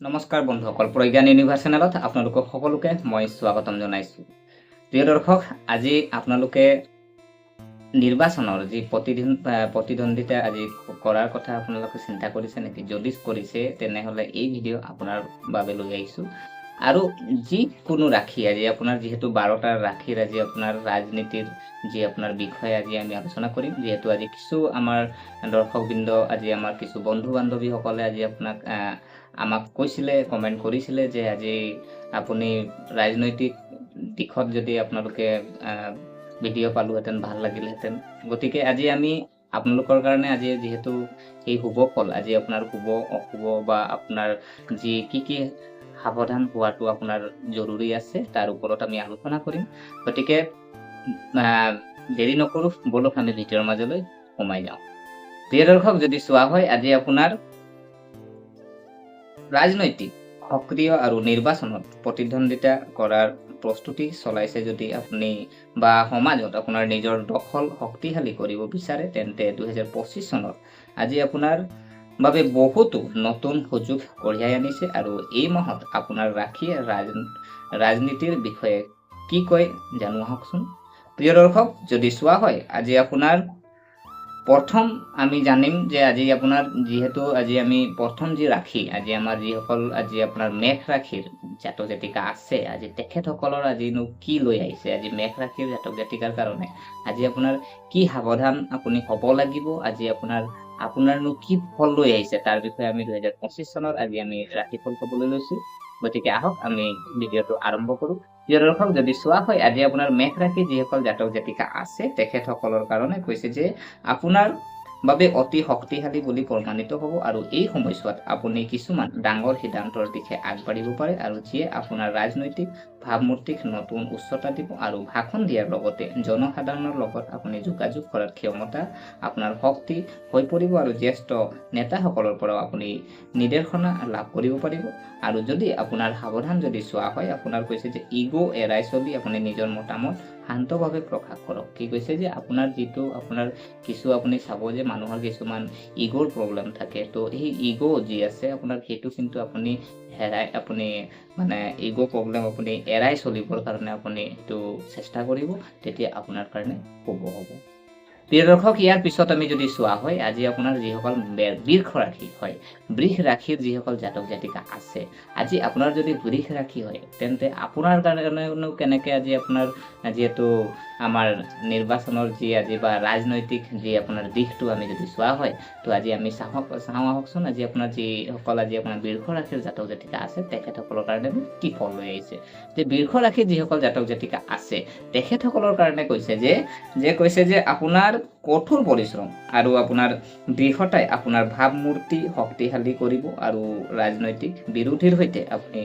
নমস্কাৰ বন্ধুসকল, প্ৰজ্ঞান ইউনিভাৰ্ছ চেনেলত আপোনালোকক সকলোকে মই স্বাগতম জনাইছোঁ। প্ৰিয় দৰ্শক, আজি আপোনালোকে নিৰ্বাচনৰ যি প্ৰতিদ্বন্দ্বিতা আজি কৰাৰ কথা আপোনালোকে চিন্তা কৰিছে নেকি? যদি কৰিছে তেনেহ'লে এই ভিডিঅ' আপোনাৰ বাবে লৈ আহিছোঁ। আৰু যিকোনো ৰাশি আজি আপোনাৰ যিহেতু 12টা ৰাশিৰ আজি আপোনাৰ ৰাজনীতিৰ যি আপোনাৰ বিষয়ে আজি আমি আলোচনা কৰিম। যিহেতু আজি কিছু আমাৰ দৰ্শকবৃন্দ, আজি আমাৰ কিছু বন্ধু-বান্ধৱীসকলে আজি আমাক কৈছিলে, কমেণ্ট কৰিছিলে যে আজি আপুনি ৰাজনৈতিক দিশত যদি আপোনালোকে ভিডিঅ' পালোহেঁতেন ভাল লাগিলহেঁতেন। গতিকে আজি আমি আপোনালোকৰ কাৰণে আজি যিহেতু এই শুভ ফল, আজি আপোনাৰ শুভ অশুভ বা আপোনাৰ যি কি সাৱধান হোৱাটো আপোনাৰ জৰুৰী আছে তাৰ ওপৰত আমি আলোচনা কৰিম। গতিকে দেৰি নকৰোঁ, বলক আমি ভিডিঅ'ৰ মাজলৈ সোমাই যাওঁ। প্ৰিয় দৰ্শক, যদি চোৱা হয় আজি আপোনাৰ ৰাজনৈতিক সক্ৰিয় আৰু নিৰ্বাচনত প্ৰতিদ্বন্দ্বিতা কৰাৰ প্ৰস্তুতি চলাইছে যদি আপুনি বা সমাজত আপোনাৰ নিজৰ দখল শক্তিশালী কৰিব বিচাৰে, তেন্তে 2025 চনত আজি আপোনাৰ বাবে বহুতো নতুন সুযোগ কঢ়িয়াই আনিছে। আৰু এই মাহত আপোনাৰ ৰাশিয়ে ৰাজনীতিৰ বিষয়ে কি কয় জানো আহকচোন। প্ৰিয় দৰ্শক, যদি চোৱা হয় আজি আপোনাৰ প্ৰথম আমি জানিম যে আজি আপোনাৰ যিহেতু আজি আমি প্ৰথম যি ৰাশি, আজি আমাৰ যিসকল আজি আপোনাৰ মেঘ ৰাশিৰ জাতক জাতিকা আছে, আজি তেখেতসকলৰ আজিনো কি লৈ আহিছে, আজি মেঘ ৰাশিৰ জাতক জাতিকাৰ কাৰণে আজি আপোনাৰ কি সাৱধান আপুনি হ'ব লাগিব, আজি আপোনাৰনো কি ফল লৈ আহিছে তাৰ বিষয়ে আমি 2025 চনত আজি আমি ৰাশিফল ক'বলৈ লৈছোঁ। গতিকে আহক আমি ভিডিঅ'টো আৰম্ভ কৰোঁ। প্ৰিয় দৰ্শক, যদি চোৱা হয় আজি আপোনাৰ মেঘ ৰাশি যিসকল জাতক জাতিকা আছে তেখেতসকলৰ কাৰণে কৈছে যে আপোনাৰ বাবে অতি শক্তিশালী বুলি প্ৰমাণিত হ'ব। আৰু এই সময়ছোৱাত আপুনি কিছুমান ডাঙৰ সিদ্ধান্তৰ দিশে আগবাঢ়িব পাৰে, আৰু যিয়ে আপোনাৰ ৰাজনৈতিক ভাৱমূৰ্তিক নতুন উচ্চতা দিব। আৰু ভাষণ দিয়াৰ লগতে জনসাধাৰণৰ লগত আপুনি যোগাযোগ কৰাৰ ক্ষমতা আপোনাৰ শক্তি হৈ পৰিব, আৰু জ্যেষ্ঠ নেতাসকলৰ পৰাও আপুনি নিৰ্দেশনা লাভ কৰিব পাৰিব। আৰু যদি আপোনাৰ সাৱধান যদি চোৱা হয়, আপোনাৰ কৈছে যে ইগ' এৰাই চলি আপুনি নিজৰ মতামত শান্তভাৱে প্ৰকাশ কৰক। কি কৈছে যে আপোনাৰ যিটো কিছু আপুনি চাব যে মানুহৰ কিছুমান ইগ'ৰ প্ৰব্লেম থাকে, তো সেই ইগ' যি আছে আপোনাৰ সেইটো কিন্তু আপুনি ইগ' প্ৰব্লেম আপুনি এৰাই চলিবৰ কাৰণে আপুনি এইটো চেষ্টা কৰিব, তেতিয়া আপোনাৰ কাৰণে শুভ হ'ব। প্ৰিয় দৰ্শক, ইয়াৰ পিছত আমি যদি চোৱা হয় আজি আপোনাৰ যিসকল বৃষ ৰাশি হয়, বৃষ ৰাশিৰ যিসকল জাতক জাতিকা আছে, আজি আপোনাৰ যদি বৃষ ৰাশি হয় তেন্তে আপোনাৰ কাৰণেনো কেনেকৈ আজি আপোনাৰ যিহেতু আমাৰ নিৰ্বাচনৰ যি আজি বা ৰাজনৈতিক যি আপোনাৰ দিশটো আমি যদি চোৱা হয়, তো আজি আমি চাওঁ আহকচোন আজি আপোনাৰ যিসকল আজি আপোনাৰ বৃষ ৰাশিৰ জাতক জাতিকা আছে তেখেতসকলৰ কাৰণে কি ফল লৈ আহিছে। যে বৃষ ৰাশিৰ যিসকল জাতক জাতিকা আছে তেখেতসকলৰ কাৰণে কৈছে যে আপোনাৰ কঠোৰ পৰিশ্ৰম আৰু আপোনাৰ দৃঢ়তাই আপোনাৰ ভাৱমূৰ্তি শক্তিশালী কৰিব, আৰু ৰাজনৈতিক বিৰোধীৰ সৈতে আপুনি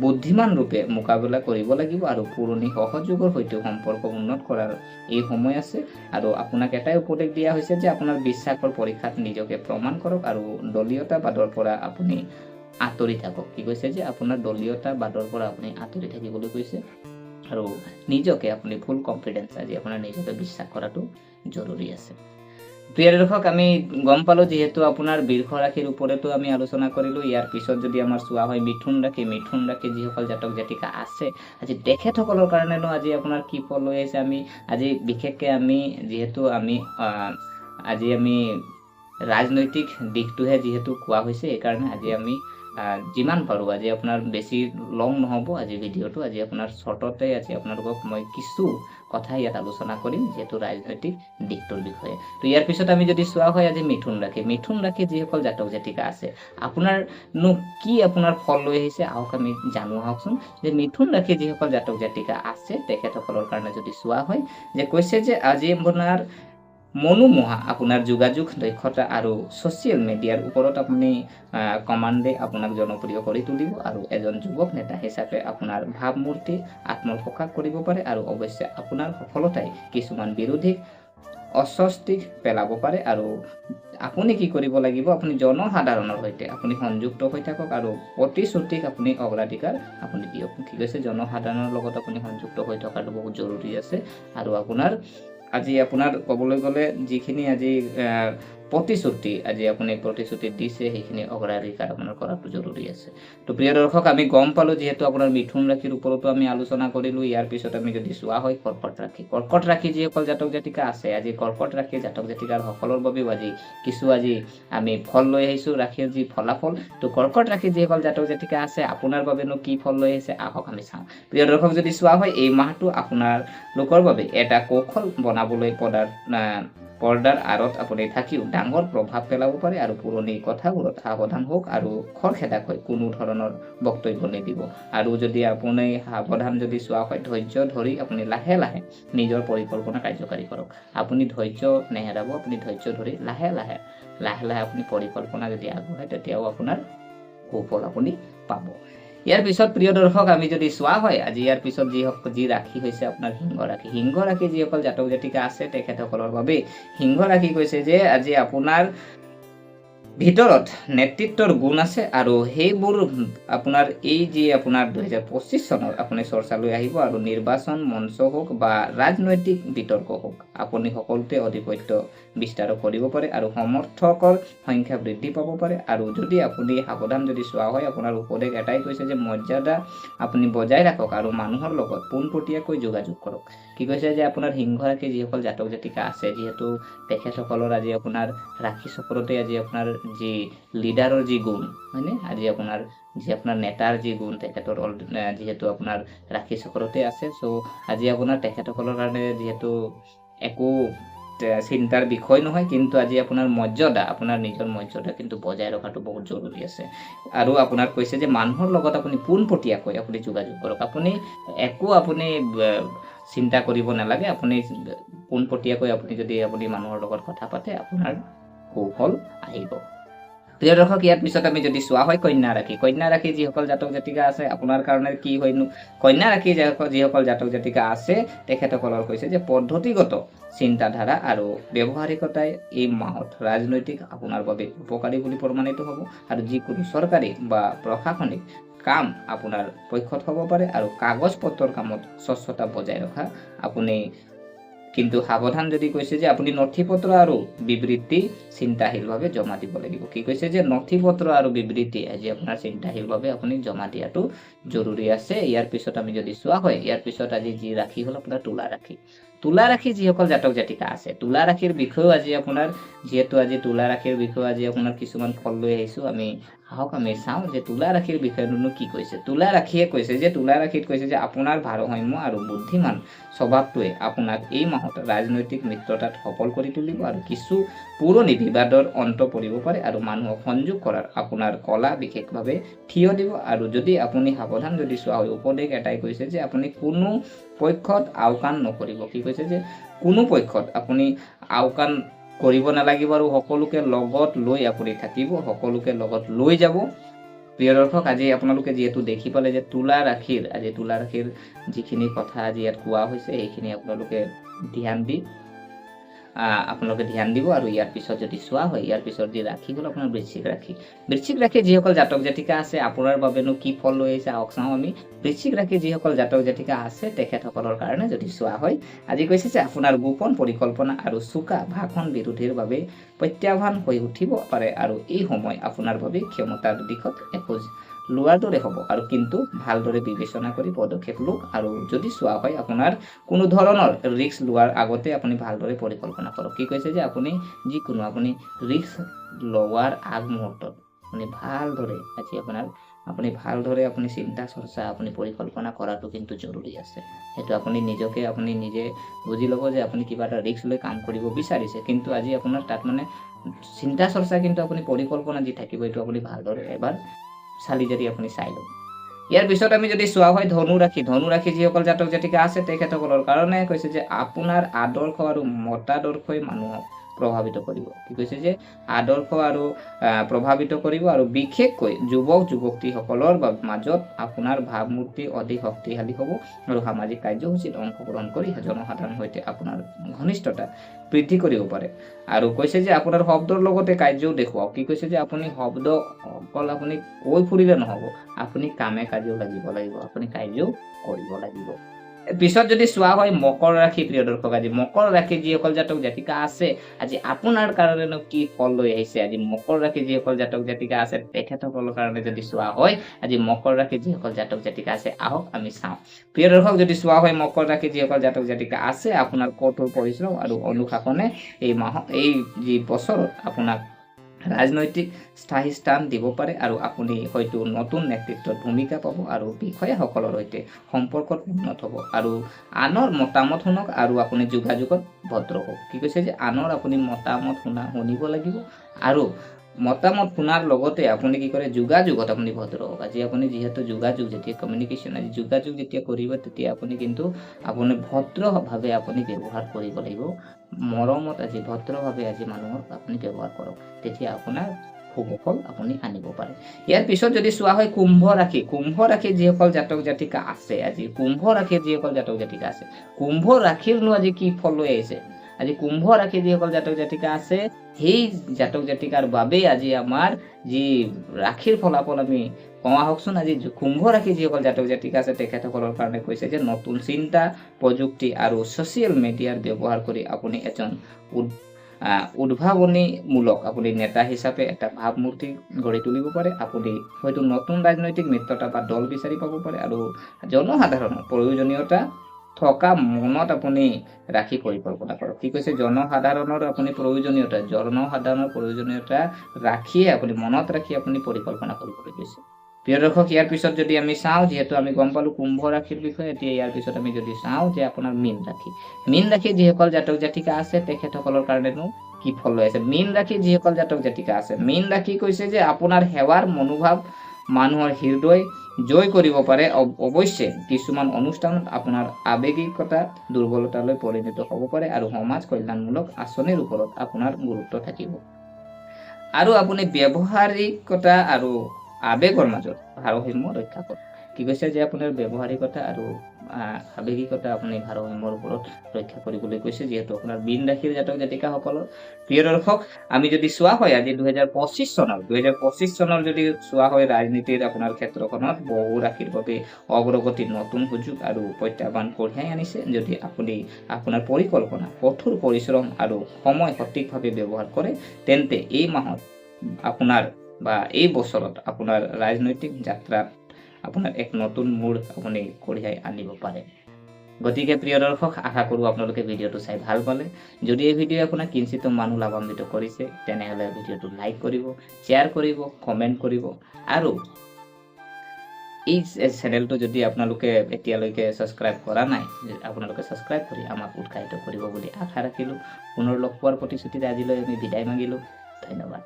বুদ্ধিমান ৰূপে মোকাবিলা কৰিব লাগিব, আৰু পুৰণি সহযোগৰ সৈতে সম্পৰ্ক উন্নত কৰাৰ এই সময় আছে। আৰু আপোনাক এটাই উপদেশ দিয়া হৈছে যে আপোনাৰ বিশ্বাসৰ পৰীক্ষাত নিজকে প্ৰমাণ কৰক, আৰু দলীয়তাবাদৰ পৰা আপুনি আঁতৰি থাকক। কি কৈছে যে আপোনাৰ দলীয়তাবাদৰ পৰা আপুনি আঁতৰি থাকিবলৈ কৈছে, আৰু নিজকে আপুনি ফুল কনফিডেন্স আজি আপোনাৰ নিজকে বিশ্বাস কৰাটো জৰুৰী আছে। প্ৰিয় দৰ্শক, আমি গম পালোঁ যিহেতু আপোনাৰ বৃষ ৰাশিৰ ওপৰতো আমি আলোচনা কৰিলোঁ। ইয়াৰ পিছত যদি আমাৰ চোৱা হয় মিথুন ৰাশি যিসকল জাতক জাতিকা আছে আজি তেখেতসকলৰ কাৰণেনো আজি আপোনাৰ কি ফল লৈ আহিছে। আমি আজি বিশেষকৈ যিহেতু আজি আমি ৰাজনৈতিক দিশটোহে যিহেতু কোৱা হৈছে, সেইকাৰণে আজি আমি যিমান পাৰোঁ আজি আপোনাৰ বেছি লং নহ'ব আজি ভিডিঅ'টো, আজি আপোনাৰ শ্বৰ্টতে আজি আপোনালোকক মই কিছু কথা ইয়াত আলোচনা কৰিম যিহেতু ৰাজনৈতিক দিশটোৰ বিষয়ে। তো ইয়াৰ পিছত আমি যদি চোৱা হয় আজি মিথুন ৰাশি যিসকল জাতক জাতিকা আছে আপোনাৰনো কি আপোনাৰ ফল লৈ আহিছে, আহক আমি জানো আহকচোন। যে মিথুন ৰাশি যিসকল জাতক জাতিকা আছে তেখেতসকলৰ কাৰণে যদি চোৱা হয় যে কৈছে যে আজি আপোনাৰ মনোমোহা আপোনাৰ যোগাযোগ দক্ষতা আৰু ছ'চিয়েল মিডিয়াৰ ওপৰত আপুনি কমাণ্ডে আপোনাক জনপ্ৰিয় কৰি তুলিব, আৰু এজন যুৱক নেতা হিচাপে আপোনাৰ ভাৱমূৰ্তি আত্মপ্ৰকাশ কৰিব পাৰে, আৰু অৱশ্যে আপোনাৰ সফলতাই কিছুমান বিৰোধীক অস্বস্তিক পেলাব পাৰে। আৰু আপুনি কি কৰিব লাগিব, আপুনি জনসাধাৰণৰ সৈতে আপুনি সংযুক্ত হৈ থাকক, আৰু প্ৰতিশ্ৰুতিক আপুনি অগ্ৰাধিকাৰ আপুনি দিয়ক। কি কৈছে জনসাধাৰণৰ লগত আপুনি সংযুক্ত হৈ থকাটো বহুত জৰুৰী আছে। আৰু আপোনাৰ ক'বলৈ গ'লে যিখিনি আজি প্ৰতিশ্ৰুতি আজি আপুনি প্ৰতিশ্ৰুতি দিছে সেইখিনি অগ্ৰাধিকাৰ আপোনাৰ কৰাটো জৰুৰী আছে। তো প্ৰিয় দৰ্শক আমি গম পালোঁ যিহেতু আপোনাৰ মিথুন ৰাশিৰ ওপৰতো আমি আলোচনা কৰিলোঁ। ইয়াৰ পিছত আমি যদি চোৱা হয় কৰ্কট ৰাশি। কৰ্কট ৰাশি যিসকল জাতক জাতিকা আছে আজি কৰ্কট ৰাশি জাতক জাতিকাৰ সকলৰ বাবেও আজি আমি ফল লৈ আহিছোঁ ৰাশিৰ যি ফলাফল। তো কৰ্কট ৰাশি যিসকল জাতক জাতিকা আছে আপোনাৰ বাবেনো কি ফল লৈ আহিছে আহক আমি চাওঁ। প্ৰিয় দৰ্শক যদি চোৱা হয় এই মাহটো আপোনাৰ লোকৰ বাবে এটা কৌশল বনাবলৈ পৰ্দাৰ আঁৰত আপুনি থাকিও ডাঙৰ প্ৰভাৱ পেলাব পাৰে আৰু পুৰণি কথাবোৰত সাৱধান হওক আৰু খৰখেদাক হৈ কোনো ধৰণৰ বক্তব্য নিদিব। আৰু যদি আপুনি সাৱধান যদি চোৱা হয় ধৈৰ্য ধৰি আপুনি লাহে লাহে নিজৰ পৰিকল্পনা কাৰ্যকাৰী কৰক। আপুনি ধৈৰ্য নেহেৰাব, আপুনি ধৈৰ্য ধৰি লাহে লাহে আপুনি পৰিকল্পনা যদি আগবঢ়ায় তেতিয়াও আপোনাৰ সুফল আপুনি পাব। ইয়াৰ পিছত প্ৰিয় দৰ্শক আমি যদি চোৱা হয় আজি ইয়াৰ পিছত যি ৰাশি হৈছে আপোনাৰ সিংহ ৰাশি। সিংহ ৰাশি যিসকল জাতক জাতিকা আছে তেখেতসকলৰ বাবে সিংহ ৰাশি কৈছে যে আজি আপোনাৰ ভিতৰত নেতৃত্বৰ গুণ আছে আৰু সেইবোৰ আপোনাৰ এই যি আপোনাৰ 2025 চনৰ আপুনি চৰ্চালৈ আহিব আৰু নিৰ্বাচন মঞ্চ হওক বা ৰাজনৈতিক বিতৰ্ক হওক আপুনি সকলোতে আধিপত্য বিস্তাৰ কৰিব পাৰে আৰু সমৰ্থকৰ সংখ্যা বৃদ্ধি পাব পাৰে। আৰু যদি আপুনি সাৱধান যদি চোৱা হয় আপোনাৰ উপদেশ এটাই কৈছে যে মৰ্যাদা আপুনি বজাই ৰাখক আৰু মানুহৰ লগত পোনপটীয়াকৈ যোগাযোগ কৰক। কি কৈছে যে আপোনাৰ সিংহ ৰাশি যিসকল জাতক জাতিকা আছে যিহেতু তেখেতসকলৰ আজি আপোনাৰ ৰাশি চক্ৰতে আজি আপোনাৰ যি লিডাৰৰ যি গুণ হয়নে আজি আপোনাৰ নেতাৰ যি গুণ তেখেতৰ যিহেতু আপোনাৰ ৰাশি চক্ৰতে আছে। চ' আজি আপোনাৰ তেখেতসকলৰ কাৰণে যিহেতু একো চিন্তাৰ বিষয় নহয়, কিন্তু আজি আপোনাৰ মৰ্যাদা আপোনাৰ নিজৰ মৰ্যাদা কিন্তু বজাই ৰখাটো বহুত জৰুৰী আছে। আৰু আপোনাৰ কৈছে যে মানুহৰ লগত আপুনি পোনপটীয়াকৈ আপুনি যোগাযোগ কৰক। আপুনি চিন্তা কৰিব নালাগে, আপুনি পোনপটীয়াকৈ আপুনি মানুহৰ লগত কথা পাতে আপোনাৰ সুফল আহিব। প্ৰিয় দৰ্শক ইয়াৰ পিছত আমি যদি চোৱা হয় কন্যা ৰাশি। কন্যা ৰাশি যিসকল জাতক জাতিকা আছে আপোনাৰ কাৰণে কি হয়নো? কন্যা ৰাশি যিসকল জাতক জাতিকা আছে তেখেতসকলৰ কৈছে যে পদ্ধতিগত চিন্তাধাৰা আৰু ব্যৱহাৰিকতাই এই মাহত ৰাজনৈতিক আপোনাৰ বাবে উপকাৰী বুলি প্ৰমাণিত হ'ব আৰু যিকোনো চৰকাৰী বা প্ৰশাসনিক কাম আপোনাৰ পক্ষত হ'ব পাৰে আৰু কাগজ পত্ৰৰ কামত স্বচ্ছতা বজাই ৰখা আপুনি কিন্তু সাৱধান যদি কৈছে যে আপুনি নথি পত্ৰ আৰু বিবৃতি চিন্তাশীলভাৱে জমা দিব লাগিব। কি কৈছে যে নথি পত্ৰ আৰু বিবৃতি আজি আপোনাৰ চিন্তাশীলভাৱে আপুনি জমা দিয়াটো জৰুৰী আছে। ইয়াৰ পিছত আমি যদি চোৱা হয় ইয়াৰ পিছত আজি যি ৰাশি হ'ল আপোনাৰ তুলা ৰাশি। তুলা ৰাশি যিসকল জাতক জাতিকা আছে তুলা ৰাশিৰ বিষয়েও আজি আপোনাৰ যিহেতু আজি তুলা ৰাশিৰ বিষয়ে আজি আপোনাৰ কিছুমান ফল লৈ আহিছোঁ আমি চাওঁ যে তুলা ৰাশিৰ বিষয়েনো কি কৈছে। তুলা ৰাশিয়ে কৈছে যে তুলা ৰাশিত কৈছে যে আপোনাৰ ভাৰসাম্য আৰু বুদ্ধিমান স্বভাৱটোৱে আপোনাক এই মাহত ৰাজনৈতিক মিত্ৰতাত সফল কৰি তুলিব আৰু কিছু পুৰণি বিবাদৰ অন্ত পৰিব পাৰে আৰু মানুহক সংযোগ কৰাৰ আপোনাৰ কলা বিশেষভাৱে থিয় দিব। আৰু যদি আপুনি সাৱধান যদি চোৱা হয় উপদেশ এটাই কৈছে যে আপুনি কোনো পক্ষত আওকাণ নকৰিব। কি কৈছে যে কোনো পক্ষত আপুনি আওকাণ কৰিব নালাগিব আৰু সকলোকে লগত লৈ আপুনি থাকিব, সকলোকে লগত লৈ যাব। প্ৰিয় দৰ্শক আজি আপোনালোকে যিহেতু দেখি পালে যে তুলা ৰাশিৰ যিখিনি কথা আজি ইয়াত কোৱা হৈছে সেইখিনি আপোনালোকে ধ্যান দিব। আৰু ইয়াৰ পিছত যদি চোৱা হয় ইয়াৰ পিছত যি ৰাশি হ'ল আপোনাৰ বৃশ্চিক ৰাশি। বৃশ্চিক ৰাশি যিসকল জাতক জাতিকা আছে আপোনাৰ বাবেনো কি ফল লৈ আহিছে আহক চাওঁ আমি। বৃশ্চিক ৰাশি যিসকল জাতক জাতিকা আছে তেখেতসকলৰ কাৰণে যদি চোৱা হয় আজি কৈছে যে আপোনাৰ গোপন পৰিকল্পনা আৰু চোকা ভাষণ বিৰোধীৰ বাবে প্ৰত্যাহ্বান হৈ উঠিব পাৰে আৰু এই সময় আপোনাৰ বাবে ক্ষমতাৰ দিশত এখোজ লোৱাৰ দৰে হ'ব আৰু কিন্তু ভালদৰে বিবেচনা কৰি পদক্ষেপ লওক। আৰু যদি চোৱা হয় আপোনাৰ কোনো ধৰণৰ ৰিস্ক লোৱাৰ আগতে আপুনি ভালদৰে পৰিকল্পনা কৰক। কি কৈছে যে আপুনি ৰিস্ক লোৱাৰ আগমুহূৰ্তত আপুনি চিন্তা চৰ্চা আপুনি পৰিকল্পনা কৰাটো কিন্তু জৰুৰী আছে। সেইটো আপুনি নিজে বুজি ল'ব যে আপুনি কিবা এটা ৰিস্ক লৈ কাম কৰিব বিচাৰিছে, কিন্তু আজি আপোনাৰ তাত চিন্তা চৰ্চা কিন্তু আপুনি পৰিকল্পনা যি থাকিব এইটো আপুনি ভালদৰে এবাৰ চালি জাৰি আপুনি চাই ল'ব। ইয়াৰ পিছত আমি যদি চোৱা হয় ধনু ৰাশি যিসকল জাতক জাতিকা আছে তেখেতসকলৰ কাৰণে কৈছে যে আপোনাৰ আদৰ্শ আৰু মতাদৰ্শই মানুহক প্ৰভাৱিত কৰিব। কি কৈছে যে আদৰ্শ আৰু প্ৰভাৱিত কৰিব আৰু বিশেষকৈ যুৱক যুৱতীসকলৰ মাজত আপোনাৰ ভাৱমূৰ্তি অধিক শক্তিশালী হ'ব আৰু সামাজিক কাৰ্যসূচীত অংশগ্ৰহণ কৰি জনসাধাৰণৰ সৈতে আপোনাৰ ঘনিষ্ঠতা বৃদ্ধি কৰিব পাৰে। আৰু কৈছে যে আপোনাৰ শব্দৰ লগতে কাৰ্যও দেখুৱাওক। কি কৈছে যে আপুনি শব্দ অকল আপুনি কৈ ফুৰিলে নহ'ব, আপুনি কামে কাজেও লাগিব, আপুনি কাৰ্যও কৰিব লাগিব। পিছত যদি চোৱা হয় মকৰ ৰাশি প্ৰিয় দৰ্শক, আজি মকৰ ৰাশি যিসকল জাতক জাতিকা আছে আজি আপোনাৰ কাৰণেনো কি ফল লৈ আহিছে, আজি মকৰ ৰাশি যিসকল জাতক জাতিকা আছে তেখেতসকলৰ কাৰণে যদি চোৱা হয় আজি মকৰ ৰাশি যিসকল জাতক জাতিকা আছে আহক আমি চাওঁ। প্ৰিয় দৰ্শক, যদি চোৱা হয় মকৰ ৰাশি যিসকল জাতক জাতিকা আছে আপোনাৰ কঠোৰ পৰিশ্ৰম আৰু অনুশাসনে এই যি বছৰত আপোনাক ৰাজনৈতিক স্থায়ী স্থান দিব পাৰে আৰু আপুনি হয়তো নতুন নেতৃত্বত ভূমিকা পাব আৰু বিষয়াসকলৰ সৈতে সম্পৰ্কত উন্নত হ'ব আৰু আনৰ মতামত শুনক আৰু আপুনি যোগাযোগত ভদ্ৰ হওক। কি কৈছে যে আনৰ আপুনি মতামত শুনিব লাগিব আৰু মতামত শুনাৰ লগতে আপুনি কি কৰে যোগাযোগত আপুনি ভদ্ৰ হওক। আজি আপুনি যিহেতু যোগাযোগ যেতিয়া কমিউনিকেশ্যন আজি যোগাযোগ যেতিয়া কৰিব তেতিয়া আপুনি কিন্তু আপুনি ভদ্ৰভাৱে আপুনি ব্যৱহাৰ কৰিব লাগিব। মৰমত আজি ভদ্ৰভাৱে আজি মানুহক আপুনি ব্যৱহাৰ কৰক, তেতিয়া আপোনাৰ শুভ ফল আপুনি আনিব পাৰে। ইয়াৰ পিছত যদি চোৱা হয় কুম্ভ ৰাশি যিসকল জাতক জাতিকা আছে আজি কুম্ভ ৰাশিৰ যিসকল জাতক জাতিকা আছে কুম্ভ ৰাশিৰনো আজি কি ফল লৈ আহিছে। আজি কুম্ভ ৰাশি যিসকল জাতক জাতিকা আছে সেই জাতক জাতিকাৰ বাবে আজি আমাৰ যি ৰাশিৰ ফলাফল আমি কওঁ আহকচোন। আজি কুম্ভ ৰাশি যিসকল জাতক জাতিকা আছে তেখেতসকলৰ কাৰণে কৈছে যে নতুন চিন্তা প্ৰযুক্তি আৰু ছ'চিয়েল মিডিয়াৰ ব্যৱহাৰ কৰি আপুনি এজন উদ্ভাৱনীমূলক আপুনি নেতা হিচাপে এটা ভাৱমূৰ্তি গঢ়ি তুলিব পাৰে। আপুনি হয়তো নতুন ৰাজনৈতিক মিত্ৰতা বা দল বিচাৰি পাব পাৰে আৰু জনসাধাৰণৰ প্ৰয়োজনীয়তা থকা মনত আপুনি ৰাখি পৰিকল্পনা কৰক। কি কৈছে জনসাধাৰণৰ প্ৰয়োজনীয়তা ৰাখিয়ে আপুনি মনত ৰাখি আপুনি পৰিকল্পনা কৰিবলৈ কৈছে। প্ৰিয় দৰ্শক, ইয়াৰ পিছত যদি আমি চাওঁ যিহেতু আমি গম পালোঁ কুম্ভ ৰাশিৰ বিষয়ে, এতিয়া ইয়াৰ পিছত আমি যদি চাওঁ যে আপোনাৰ মীন ৰাশি যিসকল জাতক জাতিকা আছে তেখেতসকলৰ কাৰণেনো কি ফল লৈ আছে। মীন ৰাশি যিসকল জাতক জাতিকা আছে মীন ৰাশি কৈছে যে আপোনাৰ সেৱাৰ মনোভাৱ মানুহৰ হৃদয় জয় কৰিব পাৰে। অৱশ্যে কিছুমান অনুষ্ঠানত আপোনাৰ আৱেগিকতা দুৰ্বলতালৈ পৰিণত হ'ব পাৰে আৰু সমাজ কল্যাণমূলক আঁচনিৰ ওপৰত আপোনাৰ গুৰুত্ব থাকিব আৰু আপুনি ব্যৱহাৰিকতা আৰু আৱেগৰ মাজত ভাৰসাম্য ৰক্ষা কৰক। কি কৈছে যে আপোনাৰ ব্যৱহাৰিকতা আৰু আৱেগিকতা আপুনি ভাৰসাম্যৰ ওপৰত ৰক্ষা কৰিবলৈ কৈছে যিহেতু আপোনাৰ মীন ৰাশিৰ জাতক জাতিকাসকলৰ। প্ৰিয় দৰ্শক, আমি যদি চোৱা হয় আজি 2025 চনৰ যদি চোৱা হয় ৰাজনীতিৰ আপোনাৰ ক্ষেত্ৰখনত বহু ৰাশিৰ বাবে অগ্ৰগতিৰ নতুন সুযোগ আৰু প্ৰত্যাহ্বান কঢ়িয়াই আনিছে। যদি আপুনি আপোনাৰ পৰিকল্পনা কঠোৰ পৰিশ্ৰম আৰু সময় সঠিকভাৱে ব্যৱহাৰ কৰে তেন্তে এই মাহত আপোনাৰ বা এই বছৰত আপোনাৰ ৰাজনৈতিক যাত্ৰাত আপোনাৰ এক নতুন মূৰ আপুনি কঢ়িয়াই আনিব পাৰে। গতিকে প্ৰিয় দৰ্শক, আশা কৰোঁ আপোনালোকে ভিডিঅ'টো চাই ভাল পালে। যদি এই ভিডিঅ' আপোনাক কিঞ্চিতো মানুহ লাভান্বিত কৰিছে তেনেহ'লে ভিডিঅ'টো লাইক কৰিব, শ্বেয়াৰ কৰিব, কমেণ্ট কৰিব আৰু এই চেনেলটো যদি আপোনালোকে এতিয়ালৈকে ছাবস্ক্ৰাইব কৰা নাই আপোনালোকে ছাবস্ক্ৰাইব কৰি আমাক উৎসাহিত কৰিব বুলি আশা ৰাখিলোঁ। পুনৰ লগ পোৱাৰ প্ৰতিশ্ৰুতিৰে আজিলৈ আমি বিদায় মাগিলোঁ। ধন্যবাদ।